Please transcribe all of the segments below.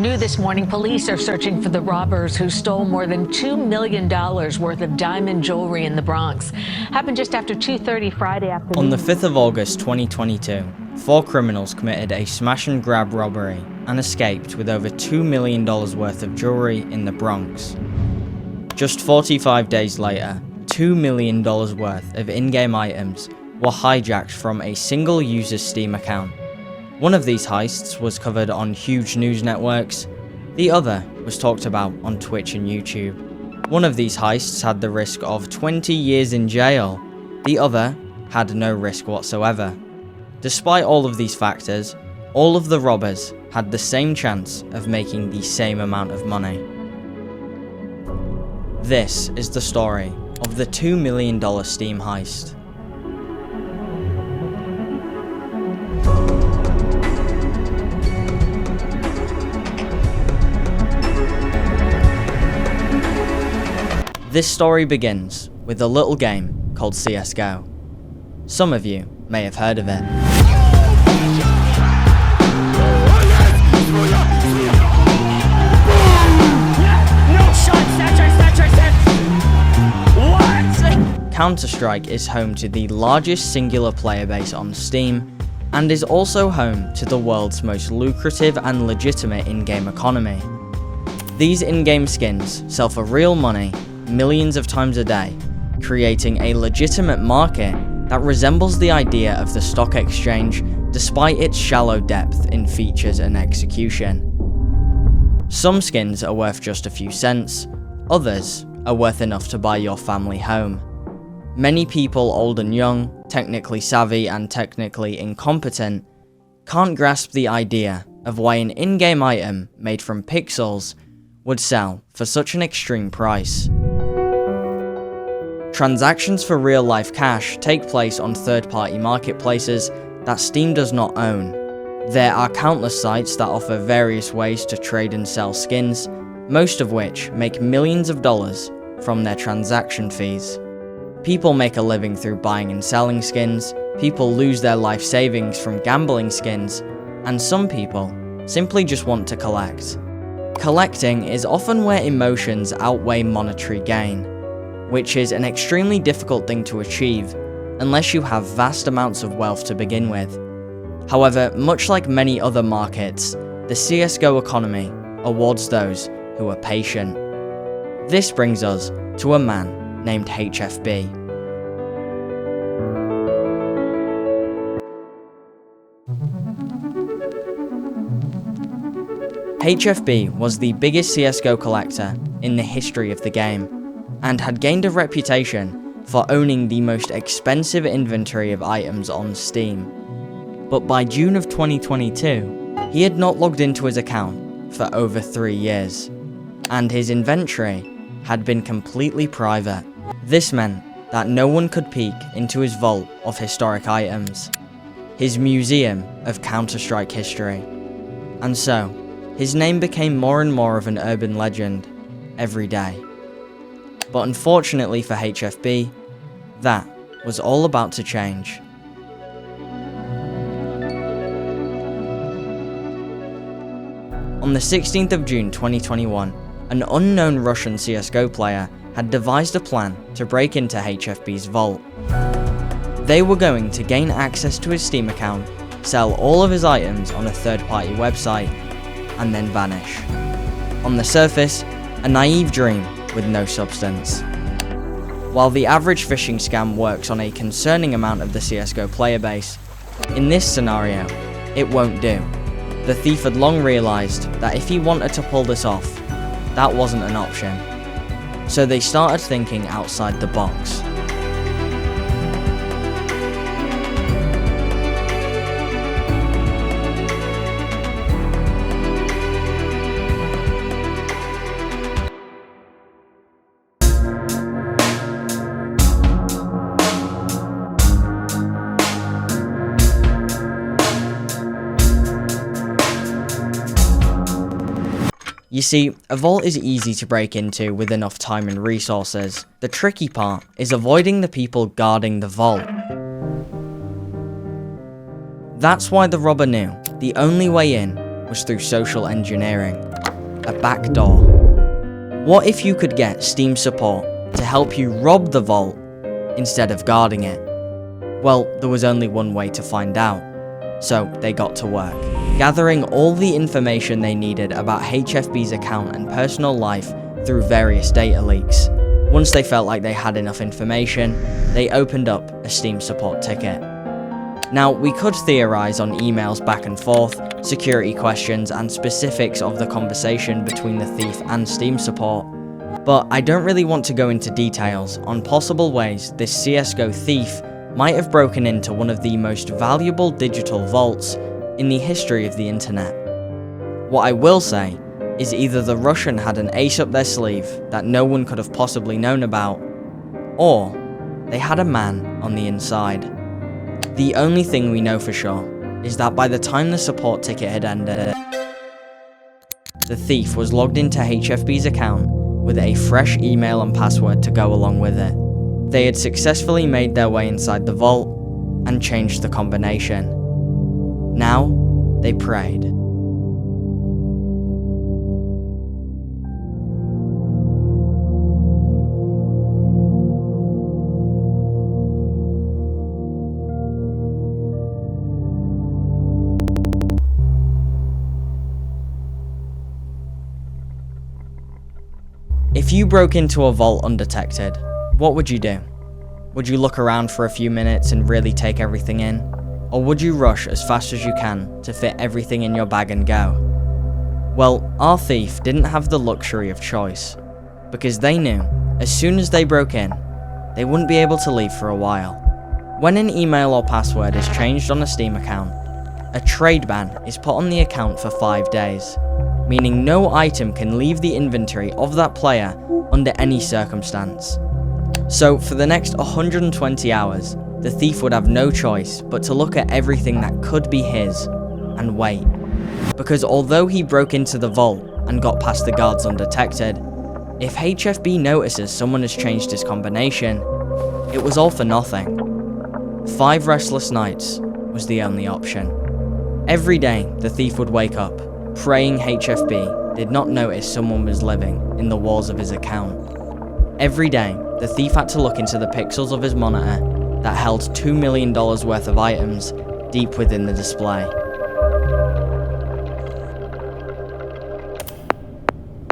New this morning, police are searching for the robbers who stole more than $2 million worth of diamond jewelry in the Bronx. Happened just after 2:30 Friday afternoon. On the 5th of August 2022, 4 criminals committed a smash and grab robbery and escaped with over $2 million worth of jewelry in the Bronx. Just 45 days later, $2 million worth of in-game items were hijacked from a single user's Steam account. One of these heists was covered on huge news networks, the other was talked about on Twitch and YouTube. One of these heists had the risk of 20 years in jail, the other had no risk whatsoever. Despite all of these factors, all of the robbers had the same chance of making the same amount of money. This is the story of the $2 million Steam heist. This story begins with a little game called CSGO. Some of you may have heard of it. Counter-Strike is home to the largest singular player base on Steam, and is also home to the world's most lucrative and legitimate in-game economy. These in-game skins sell for real money millions of times a day, creating a legitimate market that resembles the idea of the stock exchange despite its shallow depth in features and execution. Some skins are worth just a few cents, others are worth enough to buy your family home. Many people old and young, technically savvy and technically incompetent, can't grasp the idea of why an in-game item made from pixels would sell for such an extreme price. Transactions for real-life cash take place on third-party marketplaces that Steam does not own. There are countless sites that offer various ways to trade and sell skins, most of which make millions of dollars from their transaction fees. People make a living through buying and selling skins, people lose their life savings from gambling skins, and some people simply just want to collect. Collecting is often where emotions outweigh monetary gain, which is an extremely difficult thing to achieve unless you have vast amounts of wealth to begin with. However, much like many other markets, the CSGO economy awards those who are patient. This brings us to a man named HFB. HFB was the biggest CSGO collector in the history of the game, and had gained a reputation for owning the most expensive inventory of items on Steam. But by June of 2022, he had not logged into his account for over 3 years, and his inventory had been completely private. This meant that no one could peek into his vault of historic items, his museum of Counter-Strike history. And so, his name became more and more of an urban legend every day. But unfortunately for HFB, that was all about to change. On the 16th of June 2021, an unknown Russian CSGO player had devised a plan to break into HFB's vault. They were going to gain access to his Steam account, sell all of his items on a third-party website, and then vanish. On the surface, a naive dream with no substance. While the average phishing scam works on a concerning amount of the CSGO player base, in this scenario, it won't do. The thief had long realised that if he wanted to pull this off, that wasn't an option. So they started thinking outside the box. You see, a vault is easy to break into with enough time and resources. The tricky part is avoiding the people guarding the vault. That's why the robber knew the only way in was through social engineering. a backdoor. What if you could get Steam support to help you rob the vault instead of guarding it? Well, there was only one way to find out, so they got to work, gathering all the information they needed about HFB's account and personal life through various data leaks. Once they felt like they had enough information, they opened up a Steam support ticket. Now, we could theorize on emails back and forth, security questions, and specifics of the conversation between the thief and Steam support, but I don't really want to go into details on possible ways this CSGO thief might have broken into one of the most valuable digital vaults in the history of the internet. What I will say is either the Russian had an ace up their sleeve that no one could have possibly known about, or they had a man on the inside. The only thing we know for sure is that by the time the support ticket had ended, the thief was logged into HFB's account with a fresh email and password to go along with it. They had successfully made their way inside the vault and changed the combination. Now, they prayed. If you broke into a vault undetected, what would you do? Would you look around for a few minutes and really take everything in? Or would you rush as fast as you can to fit everything in your bag and go? Well, our thief didn't have the luxury of choice, because they knew as soon as they broke in, they wouldn't be able to leave for a while. When an email or password is changed on a Steam account, a trade ban is put on the account for 5 days, meaning no item can leave the inventory of that player under any circumstance. So for the next 120 hours, the thief would have no choice but to look at everything that could be his and wait. Because although he broke into the vault and got past the guards undetected, if HFB notices someone has changed his combination, it was all for nothing. 5 restless nights was the only option. Every day, the thief would wake up, praying HFB did not notice someone was living in the walls of his account. Every day, the thief had to look into the pixels of his monitor that held $2 million worth of items deep within the display.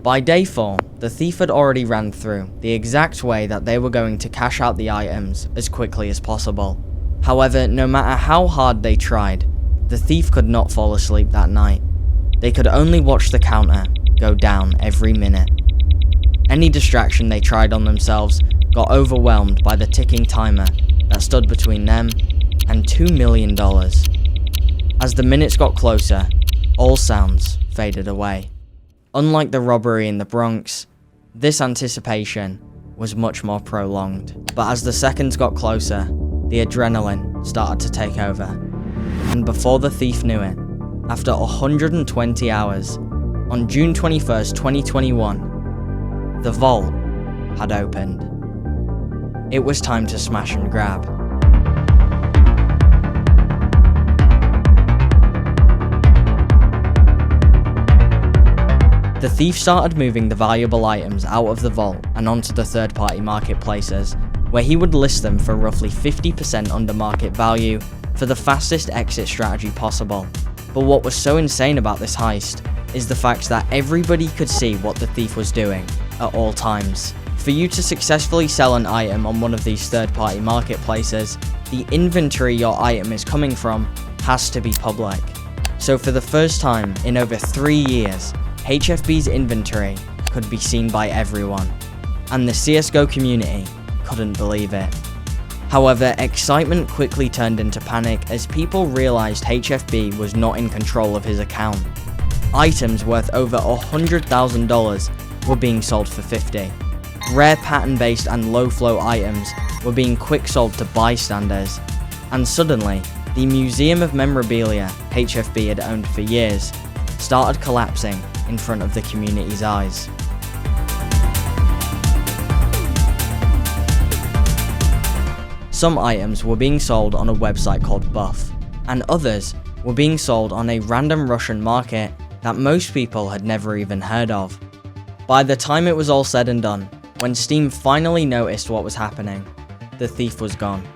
By day 4, the thief had already ran through the exact way that they were going to cash out the items as quickly as possible. However, no matter how hard they tried, the thief could not fall asleep that night. They could only watch the counter go down every minute. Any distraction they tried on themselves got overwhelmed by the ticking timer that stood between them and $2 million. As the minutes got closer, all sounds faded away. Unlike the robbery in the Bronx, this anticipation was much more prolonged. But as the seconds got closer, the adrenaline started to take over. And before the thief knew it, after 120 hours, on June 21st, 2021, the vault had opened. It was time to smash and grab. The thief started moving the valuable items out of the vault and onto the third-party marketplaces, where he would list them for roughly 50% under market value for the fastest exit strategy possible. But what was so insane about this heist is the fact that everybody could see what the thief was doing at all times. For you to successfully sell an item on one of these third-party marketplaces, the inventory your item is coming from has to be public. So for the first time in over 3 years, HFB's inventory could be seen by everyone, and the CSGO community couldn't believe it. However, excitement quickly turned into panic as people realized HFB was not in control of his account. Items worth over $100,000 were being sold for $50. Rare pattern-based and low-flow items were being quick sold to bystanders, and suddenly, the museum of memorabilia HFB had owned for years started collapsing in front of the community's eyes. Some items were being sold on a website called Buff, and others were being sold on a random Russian market that most people had never even heard of. By the time it was all said and done, when Steam finally noticed what was happening, the thief was gone.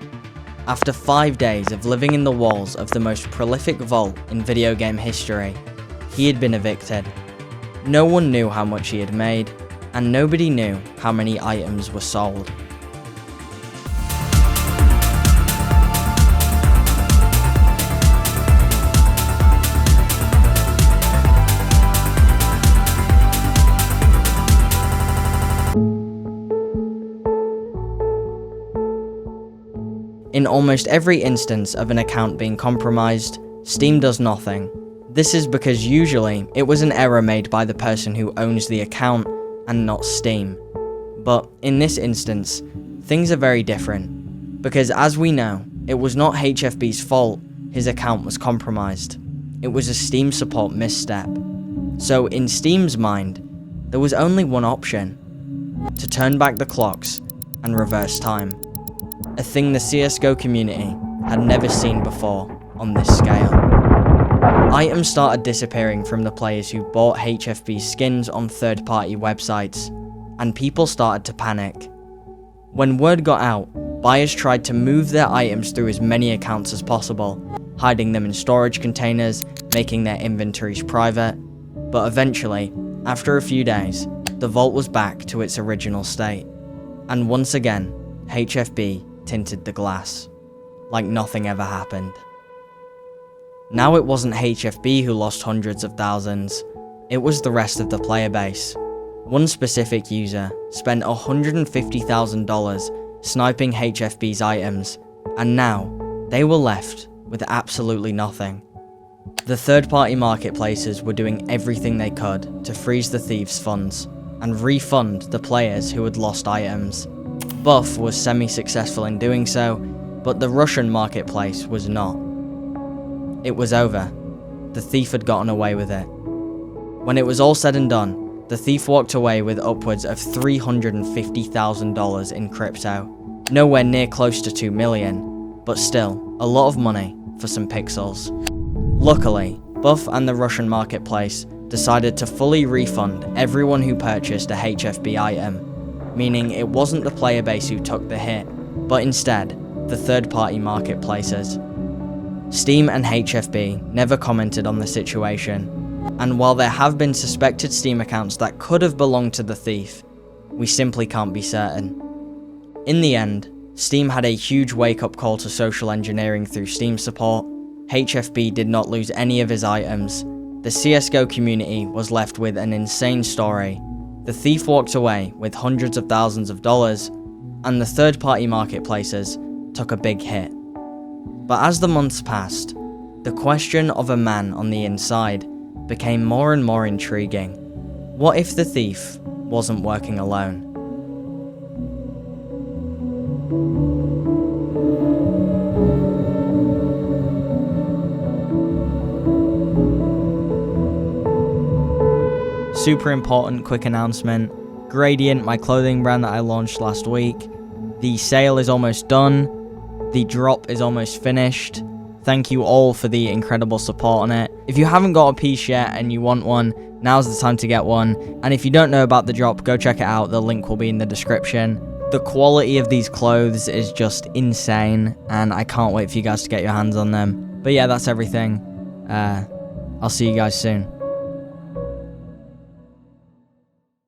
After 5 days of living in the walls of the most prolific vault in video game history, he had been evicted. No one knew how much he had made, and nobody knew how many items were sold. In almost every instance of an account being compromised, Steam does nothing. This is because usually it was an error made by the person who owns the account and not Steam. But in this instance, things are very different, because as we know, it was not HFB's fault his account was compromised. It was a Steam support misstep. So in Steam's mind, there was only one option: to turn back the clocks and reverse time. A thing the CSGO community had never seen before on this scale. Items started disappearing from the players who bought HFB skins on third-party websites, and people started to panic. When word got out, buyers tried to move their items through as many accounts as possible, hiding them in storage containers, making their inventories private, but eventually, after a few days, the vault was back to its original state. And once again, HFB tinted the glass, like nothing ever happened. Now it wasn't HFB who lost hundreds of thousands, it was the rest of the player base. One specific user spent $150,000 sniping HFB's items, and now they were left with absolutely nothing. The third-party marketplaces were doing everything they could to freeze the thieves' funds and refund the players who had lost items. Buff was semi-successful in doing so, but the Russian marketplace was not. It was over. The thief had gotten away with it. When it was all said and done, the thief walked away with upwards of $350,000 in crypto. Nowhere near close to 2 million, but still, a lot of money for some pixels. Luckily, Buff and the Russian marketplace decided to fully refund everyone who purchased a HFB item, meaning it wasn't the player base who took the hit, but instead, the third-party marketplaces. Steam and HFB never commented on the situation, and while there have been suspected Steam accounts that could have belonged to the thief, we simply can't be certain. In the end, Steam had a huge wake-up call to social engineering through Steam support. HFB did not lose any of his items. The CSGO community was left with an insane story. The thief walked away with hundreds of thousands of dollars, and the third-party marketplaces took a big hit. But as the months passed, the question of a man on the inside became more and more intriguing. What if the thief wasn't working alone? Super important quick announcement. Gradient, my clothing brand that I launched last week. The sale is almost done. The drop is almost finished. Thank you all for the incredible support on it. If you haven't got a piece yet and you want one, now's the time to get one. And if you don't know about the drop, go check it out. The link will be in the description. The quality of these clothes is just insane, and I can't wait for you guys to get your hands on them. But yeah, that's everything. I'll see you guys soon.